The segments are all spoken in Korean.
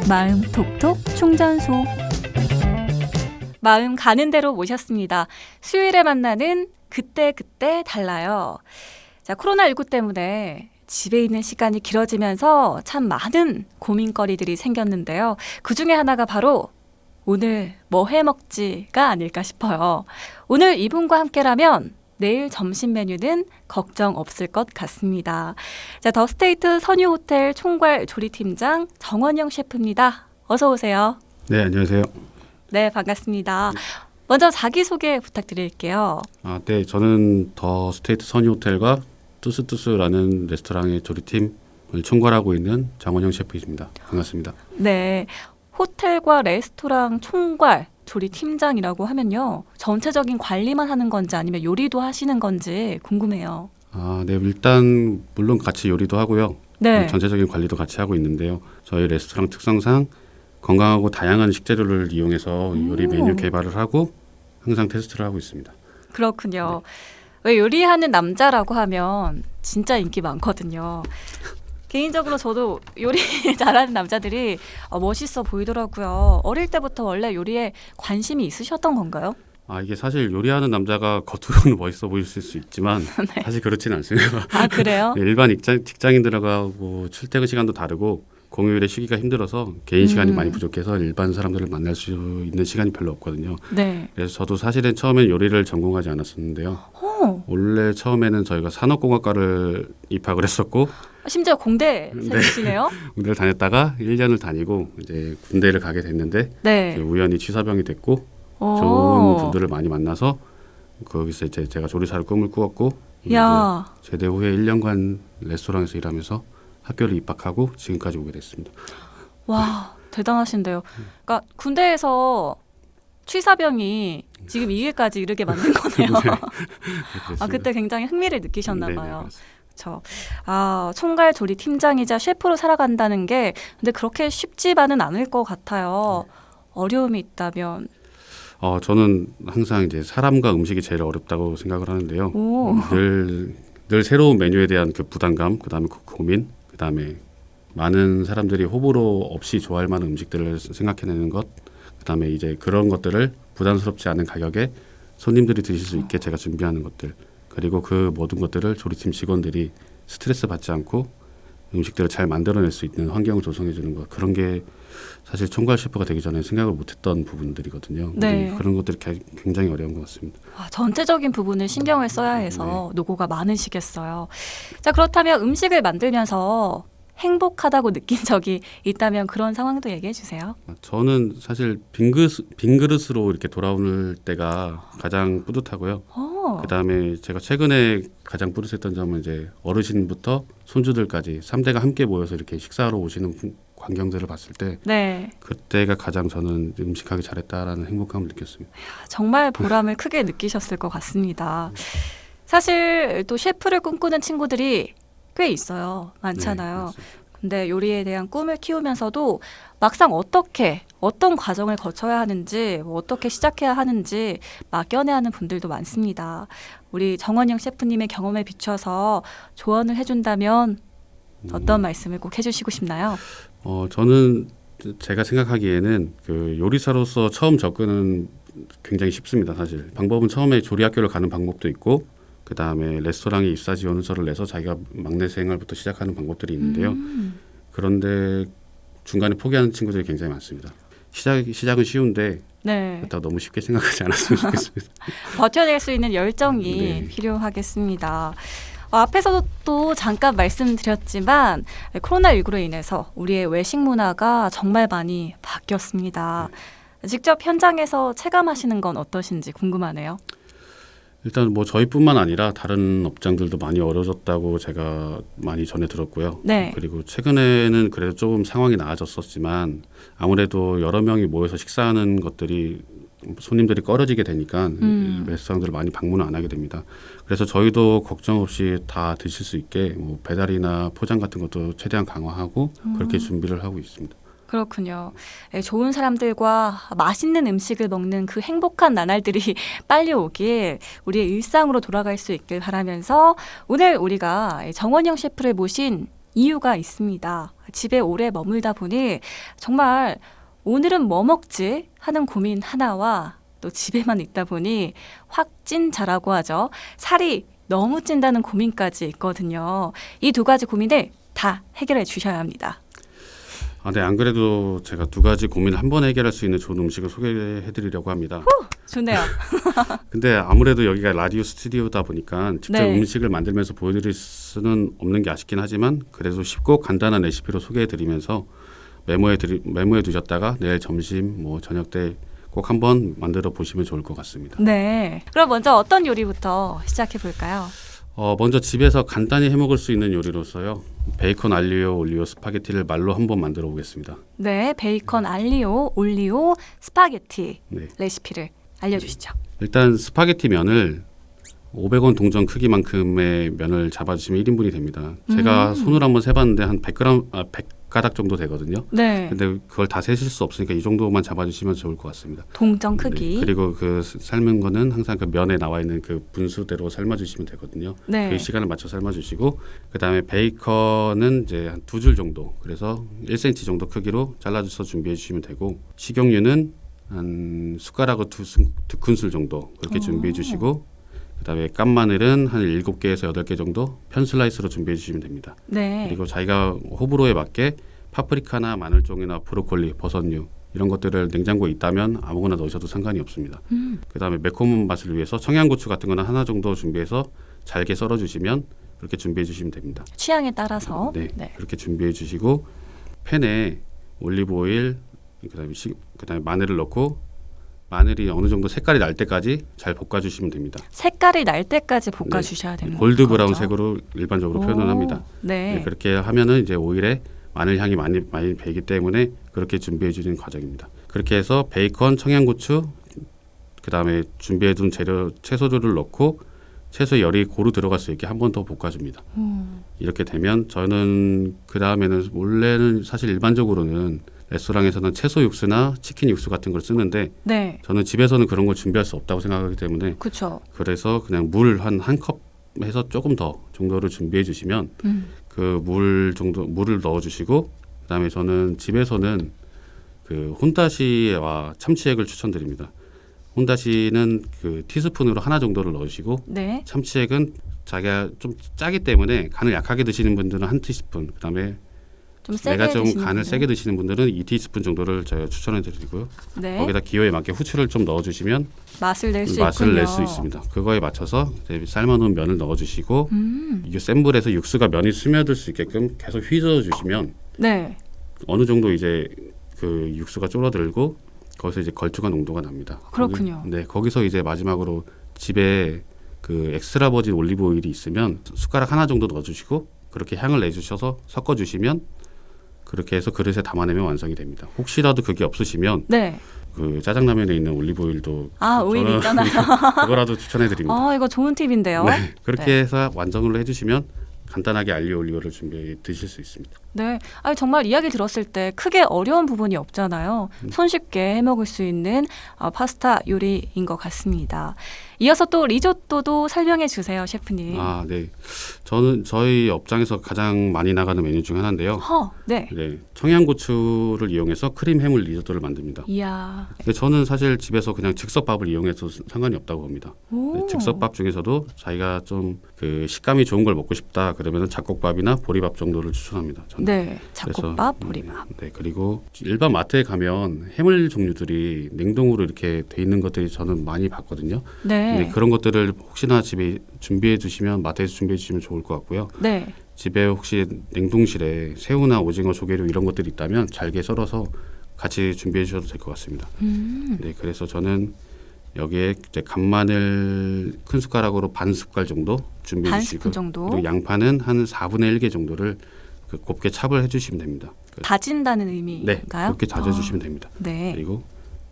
마음 톡톡 충전소. 마음 가는 대로 모셨습니다. 수요일에 만나는 그때 달라요. 자, 코로나19 때문에 집에 있는 시간이 길어지면서 참 많은 고민거리들이 생겼는데요. 그중에 하나가 바로 오늘 뭐 해먹지가 아닐까 싶어요. 오늘 이분과 함께라면 내일 점심 메뉴는 걱정 없을 것 같습니다. 자, 더스테이트 선유호텔 총괄 조리팀장 정원영 셰프입니다. 어서 오세요. 네, 안녕하세요. 네, 반갑습니다. 먼저 자기소개 부탁드릴게요. 네, 저는 더스테이트 선유호텔과 뚜스뚜스라는 레스토랑의 조리팀을 총괄하고 있는 정원영 셰프입니다. 반갑습니다. 네, 호텔과 레스토랑 총괄 조리팀장이라고 하면요. 전체적인 관리만 하는 건지 아니면 요리도 하시는 건지 궁금해요. 네, 일단 물론 같이 요리도 하고요. 네. 전체적인 관리도 같이 하고 있는데요. 저희 레스토랑 특성상 건강하고 다양한 식재료를 이용해서 요리 메뉴 개발을 하고 항상 테스트를 하고 있습니다. 그렇군요. 왜 요리하는 남자라고 하면 진짜 인기 많거든요. 개인적으로 저도 요리 잘하는 남자들이 멋있어 보이더라고요. 어릴 때부터 원래 요리에 관심이 있으셨던 건가요? 이게 사실 요리하는 남자가 겉으로는 멋있어 보일 수 있지만 네. 사실 그렇지는 않습니다. 그래요? 일반 직장인들하고 출퇴근 시간도 다르고 공휴일에 쉬기가 힘들어서 개인 시간이 많이 부족해서 일반 사람들을 만날 수 있는 시간이 별로 없거든요. 네. 그래서 저도 사실은 처음엔 요리를 전공하지 않았었는데요. 원래 처음에는 저희가 산업공학과를 입학을 했었고 심지어 공대생이시네요. 군대를 다녔다가 1년을 다니고 이제 군대를 가게 됐는데 네. 우연히 취사병이 됐고 좋은 분들을 많이 만나서 거기서 이제 제가 조리사를 꿈을 꾸었고 야. 제대 후에 1년간 레스토랑에서 일하면서 학교를 입학하고 지금까지 오게 됐습니다. 와, 대단하신데요. 그러니까 군대에서 취사병이 지금 이 길까지 이르게 만든 거네요. 그때 굉장히 흥미를 느끼셨나 봐요. 그렇죠. 총괄 조리 팀장이자 셰프로 살아간다는 게 근데 그렇게 쉽지만은 않을 것 같아요. 어려움이 있다면. 저는 항상 이제 사람과 음식이 제일 어렵다고 생각을 하는데요. 늘 새로운 메뉴에 대한 그 부담감, 그다음에 그 고민, 그다음에 많은 사람들이 호불호 없이 좋아할 만한 음식들을 생각해내는 것, 그다음에 이제 그런 것들을 부담스럽지 않은 가격에 손님들이 드실 수 있게 제가 준비하는 것들, 그리고 그 모든 것들을 조리팀 직원들이 스트레스 받지 않고 음식들을 잘 만들어낼 수 있는 환경을 조성해 주는 것, 그런 게 사실 총괄 셰프가 되기 전에 생각을 못했던 부분들이거든요. 네. 그런 것들이 굉장히 어려운 것 같습니다. 전체적인 부분을 신경을 써야 해서 노고가 많으시겠어요. 자, 그렇다면 음식을 만들면서 행복하다고 느낀 적이 있다면 그런 상황도 얘기해 주세요. 저는 사실 빈 그릇으로 이렇게 돌아올 때가 가장 뿌듯하고요. 그다음에 제가 최근에 가장 뿌듯했던 점은 이제 어르신부터 손주들까지 3대가 함께 모여서 이렇게 식사하러 오시는 광경들을 봤을 때 그때가 가장 저는 음식하기 잘했다라는 행복감을 느꼈습니다. 정말 보람을 크게 느끼셨을 것 같습니다. 사실 또 셰프를 꿈꾸는 친구들이 꽤 있어요. 많잖아요. 근데 요리에 대한 꿈을 키우면서도 막상 어떤 과정을 거쳐야 하는지 어떻게 시작해야 하는지 막연해하는 분들도 많습니다. 우리 정원영 셰프님의 경험에 비춰서 조언을 해준다면 어떤 말씀을 꼭 해주시고 싶나요? 저는 제가 생각하기에는 그 요리사로서 처음 접근은 굉장히 쉽습니다. 사실 방법은 처음에 조리학교를 가는 방법도 있고 그 다음에 레스토랑에 입사 지원서를 내서 자기가 막내 생활부터 시작하는 방법들이 있는데요. 그런데 중간에 포기하는 친구들이 굉장히 많습니다. 시작은 쉬운데 그렇다고 너무 쉽게 생각하지 않았으면 좋겠습니다. 버텨낼 수 있는 열정이 필요하겠습니다. 앞에서도 또 잠깐 말씀드렸지만 코로나19로 인해서 우리의 외식 문화가 정말 많이 바뀌었습니다. 직접 현장에서 체감하시는 건 어떠신지 궁금하네요. 일단 뭐 저희뿐만 아니라 다른 업장들도 많이 어려졌다고 제가 많이 전해 들었고요. 그리고 최근에는 그래도 조금 상황이 나아졌었지만 아무래도 여러 명이 모여서 식사하는 것들이 손님들이 꺼려지게 되니까 레스토랑들을 많이 방문을 안 하게 됩니다. 그래서 저희도 걱정 없이 다 드실 수 있게 뭐 배달이나 포장 같은 것도 최대한 강화하고 그렇게 준비를 하고 있습니다. 그렇군요. 네, 좋은 사람들과 맛있는 음식을 먹는 그 행복한 나날들이 빨리 오길 우리의 일상으로 돌아갈 수 있길 바라면서 오늘 우리가 정원영 셰프를 모신 이유가 있습니다. 집에 오래 머물다 보니 정말 오늘은 뭐 먹지 하는 고민 하나와 또 집에만 있다 보니 확 찐 자라고 하죠. 살이 너무 찐다는 고민까지 있거든요. 이 두 가지 고민을 다 해결해 주셔야 합니다. 네, 안 그래도 제가 두 가지 고민을 한 번에 해결할 수 있는 좋은 음식을 소개해드리려고 합니다. 좋네요. 근데 아무래도 여기가 라디오 스튜디오다 보니까 직접 네. 음식을 만들면서 보여드릴 수는 없는 게 아쉽긴 하지만 그래도 쉽고 간단한 레시피로 소개해드리면서 메모해 두셨다가 내일 점심, 뭐 저녁 때 꼭 한번 만들어 보시면 좋을 것 같습니다. 네. 그럼 먼저 어떤 요리부터 시작해 볼까요? 먼저 집에서 간단히 해먹을 수 있는 요리로서요. 베이컨 알리오 올리오 스파게티를 말로 한번 만들어 보겠습니다. 네, 베이컨 알리오 올리오 스파게티 네. 레시피를 알려주시죠. 일단 스파게티 면을 500원 동전 크기만큼의 면을 잡아주시면 1인분이 됩니다. 제가 손으로 한번 세봤는데 한 100가닥 정도 되거든요. 네, 근데 그걸 다 세실 수 없으니까 이 정도만 잡아주시면 좋을 것 같습니다. 동전 크기. 네, 그리고 그 삶은 거는 항상 그 면에 나와 있는 그 분수대로 삶아주시면 되거든요. 네, 그 시간을 맞춰 삶아주시고 그 다음에 베이컨은 이제 한 2줄 정도, 그래서 1cm 정도 크기로 잘라줘서 준비해 주시면 되고, 식용유는 한 숟가락으로 두 큰술 정도 그렇게 준비해 주시고, 그다음에 깐 마늘은 한 7개에서 8개 정도 편 슬라이스로 준비해 주시면 됩니다. 네. 그리고 자기가 호불호에 맞게 파프리카나 마늘종이나 브로콜리, 버섯류 이런 것들을 냉장고에 있다면 아무거나 넣으셔도 상관이 없습니다. 그다음에 매콤한 맛을 위해서 청양고추 같은 거는 하나 정도 준비해서 잘게 썰어 주시면 그렇게 준비해 주시면 됩니다. 취향에 따라서. 네, 그렇게 준비해 주시고 팬에 올리브 오일, 그다음에 마늘을 넣고 마늘이 어느 정도 색깔이 날 때까지 잘 볶아주시면 됩니다. 색깔이 날 때까지 볶아주셔야 되는 거죠. 골드 브라운 색으로 일반적으로 표현을 합니다. 네. 네, 그렇게 하면은 이제 오일에 마늘 향이 많이 배기 때문에 그렇게 준비해 주는 과정입니다. 그렇게 해서 베이컨, 청양고추, 그다음에 준비해둔 채소들을 넣고 채소 열이 고루 들어갈 수 있게 한 번 더 볶아줍니다. 이렇게 되면 저는 그 다음에는 원래는 사실 일반적으로는 레스토랑에서는 채소 육수나 치킨 육수 같은 걸 쓰는데 네. 저는 집에서는 그런 걸 준비할 수 없다고 생각하기 때문에 그렇죠. 그래서 그냥 물 한 컵 해서 조금 더 정도를 준비해 주시면 그 물을 넣어 주시고, 그다음에 저는 집에서는 그 혼다시와 참치액을 추천드립니다. 혼다시는 그 티스푼으로 하나 정도를 넣으시고, 네. 참치액은 자기가 좀 짜기 때문에 간을 약하게 드시는 분들은 한 티스푼, 그다음에 좀 세게 내가 좀 드시는 간을 분들. 세게 드시는 분들은 2티스푼 정도를 제가 추천해 드리고요. 네. 거기다 기호에 맞게 후추를 좀 넣어주시면 맛을 낼 수 맛을 있군요. 낼 수 있습니다. 그거에 맞춰서 이제 삶아놓은 면을 넣어주시고, 음. 이게 센 불에서 육수가 면이 스며들 수 있게끔 계속 휘저어주시면 네. 어느 정도 이제 그 육수가 줄어들고 거기서 이제 걸쭉한 농도가 납니다. 그렇군요. 거기서 이제 마지막으로 집에 그 엑스트라 버진 올리브 오일이 있으면 숟가락 하나 정도 넣어주시고 그렇게 향을 내주셔서 섞어주시면 그렇게 해서 그릇에 담아내면 완성이 됩니다. 혹시라도 그게 없으시면 네. 그 짜장라면에 있는 올리브 오일도 오일 저는 있잖아요. 그거라도 추천해드립니다. 이거 좋은 팁인데요. 네, 그렇게 네. 해서 완성을 해주시면 간단하게 알리오 올리오를 준비해 드실 수 있습니다. 네. 정말 이야기 들었을 때 크게 어려운 부분이 없잖아요. 손쉽게 해먹을 수 있는 파스타 요리인 것 같습니다. 이어서 또 리조또도 설명해 주세요, 셰프님. 네. 저희 업장에서 가장 많이 나가는 메뉴 중 하나인데요. 네. 네, 청양고추를 이용해서 크림 해물 리조또를 만듭니다. 이야. 근데 저는 사실 집에서 그냥 즉석밥을 이용해서 상관이 없다고 봅니다. 네, 즉석밥 중에서도 자기가 좀 그 식감이 좋은 걸 먹고 싶다 그러면 잡곡밥이나 보리밥 정도를 추천합니다. 저는. 네. 잡곡밥, 그래서, 보리밥. 네, 그리고 일반 마트에 가면 해물 종류들이 냉동으로 이렇게 돼 있는 것들이 저는 많이 봤거든요. 네. 근데 그런 것들을 혹시나 집에 준비해 두시면 마트에서 준비해 주시면 좋을 것 같고요. 네. 집에 혹시 냉동실에 새우나 오징어, 조개류 이런 것들이 있다면 잘게 썰어서 같이 준비해 주셔도 될 것 같습니다. 네, 그래서 저는 여기에 이제 간마늘 큰 숟가락으로 반 숟갈 정도 준비해 반 주시고, 스푼 정도. 그리고 양파는 한 4분의 1개 정도를 곱게 찹을 해주시면 됩니다. 다진다는 네, 의미인가요? 그렇게 다져주시면 됩니다. 네. 그리고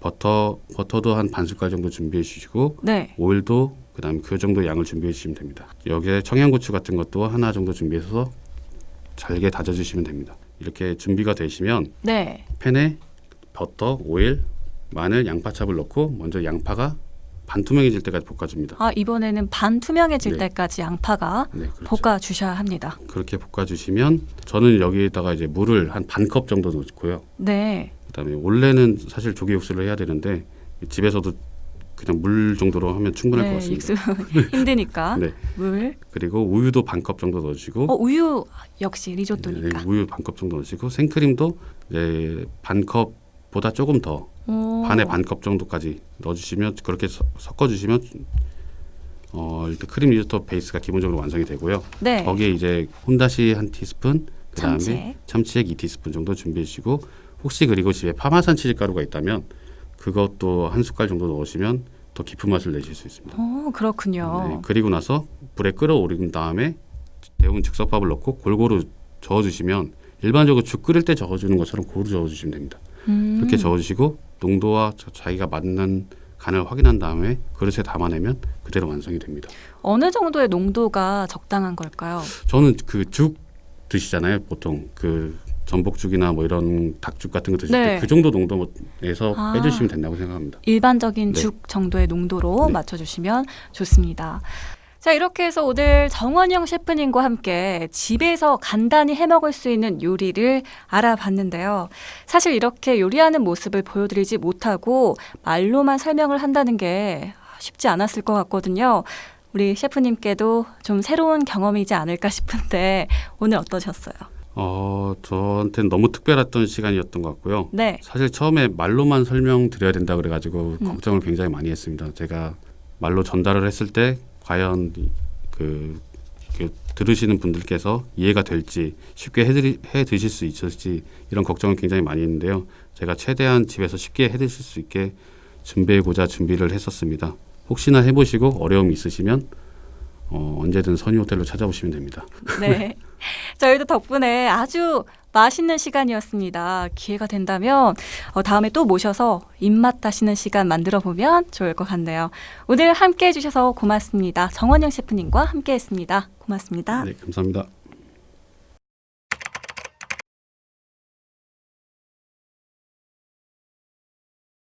버터도 한 반 숟갈 정도 준비해 주시고, 네. 오일도 그다음에 그 정도 양을 준비해 주시면 됩니다. 여기에 청양고추 같은 것도 하나 정도 준비해서 잘게 다져주시면 됩니다. 이렇게 준비가 되시면 네. 팬에 버터, 오일, 마늘, 양파찹을 넣고 먼저 양파가 반투명해질 때까지 볶아줍니다. 아, 이번에는 반투명해질 네. 때까지 양파가 네, 그렇죠. 볶아주셔야 합니다. 그렇게 볶아주시면 저는 여기에다가 이제 물을 한 반 컵 정도 넣고요. 네. 그다음에 원래는 사실 조개 육수를 해야 되는데 집에서도 그냥 물 정도로 하면 충분할 것 네, 같습니다. 육수 힘드니까 네. 물. 그리고 우유도 반 컵 정도 넣으시고 우유 역시 리조또니까. 네, 우유 반 컵 정도 넣으시고 생크림도 이제 반 컵보다 조금 더 오. 반에 반 컵 정도까지 넣어주시면 그렇게 섞어주시면 일단 크림 리조또 베이스가 기본적으로 완성이 되고요. 네. 거기에 이제 혼다시 한 티스푼, 그다음에 참치액. 참치액 2티스푼 정도 준비해 주시고 혹시 그리고 집에 파마산 치즈 가루가 있다면 그것도 한 숟갈 정도 넣으시면 더 깊은 맛을 내실 수 있습니다. 그렇군요. 네, 그리고 나서 불에 끓어오른 다음에 데운 즉석밥을 넣고 골고루 저어주시면 일반적으로 죽 끓일 때 저어주는 것처럼 고루 저어주시면 됩니다. 이렇게 저어주시고 농도와 자기가 맞는 간을 확인한 다음에 그릇에 담아내면 그대로 완성이 됩니다. 어느 정도의 농도가 적당한 걸까요? 저는 그 죽 드시잖아요. 보통 그 전복죽이나 뭐 이런 닭죽 같은 거 드실 네. 때 그 정도 농도에서 아. 빼주시면 된다고 생각합니다. 일반적인 네. 죽 정도의 농도로 네. 맞춰주시면 좋습니다. 자, 이렇게 해서 오늘 정원영 셰프님과 함께 집에서 간단히 해먹을 수 있는 요리를 알아봤는데요. 사실 이렇게 요리하는 모습을 보여드리지 못하고 말로만 설명을 한다는 게 쉽지 않았을 것 같거든요. 우리 셰프님께도 좀 새로운 경험이지 않을까 싶은데 오늘 어떠셨어요? 저한테는 너무 특별했던 시간이었던 것 같고요. 네. 사실 처음에 말로만 설명드려야 된다 그래가지고 음. 걱정을 굉장히 많이 했습니다. 제가 말로 전달을 했을 때 과연 그 들으시는 분들께서 이해가 될지 쉽게 해 드실 수 있을지 이런 걱정을 굉장히 많이 했는데요. 제가 최대한 집에서 쉽게 해 드실 수 있게 준비해보자 준비를 했었습니다. 혹시나 해보시고 어려움이 있으시면 언제든 선유호텔로 찾아오시면 됩니다. 네. 저희도 덕분에 아주 맛있는 시간이었습니다. 기회가 된다면 다음에 또 모셔서 입맛 다시는 시간 만들어 보면 좋을 것 같네요. 오늘 함께 해주셔서 고맙습니다. 정원영 셰프님과 함께했습니다. 고맙습니다. 네, 감사합니다.